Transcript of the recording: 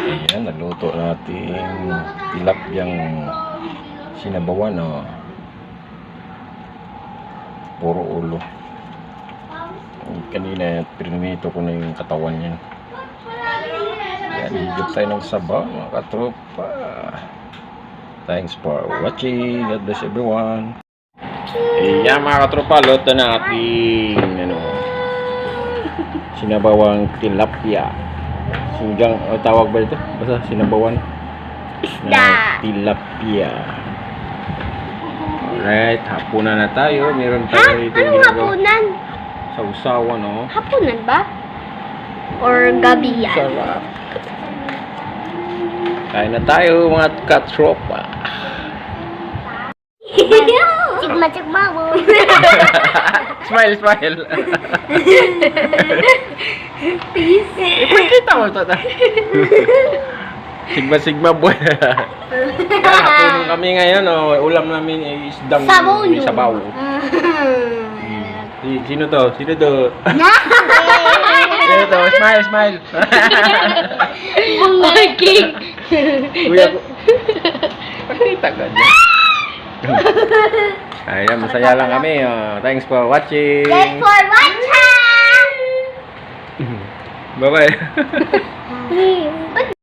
Ayan, naluto natin tilapyang sinabawan, oh. Puro ulo. Kanina prinito ko na yung katawan niya. Ayan, higit tayo ng sabaw, mga katropa. Thanks for watching. God bless everyone. Ayan, mga katropa, luto na ating sinabawang tilapia. Sinigang, tawag ba ito? Basta sinabawan na tilapia. Alright, hapunan na tayo. Meron tayo dito Anong hapunan? Sausawan, no? Hapunan ba? Or gabi yan? Sarap. Kain na tayo, mga katropa. Sigma mo. Smile, smile. Peace. Ipagkita mo ito. Sigma boy. Hapunan kami ngayon, oh. Ulam namin ay isdang may sabaw. Sino to? Sino to? Sino to? Smile, smile. Bungking. Kuya ko. Pakita ka niya. Ayan, masaya lang kami. Oh. Thanks for watching. Thanks for watching. Bye-bye.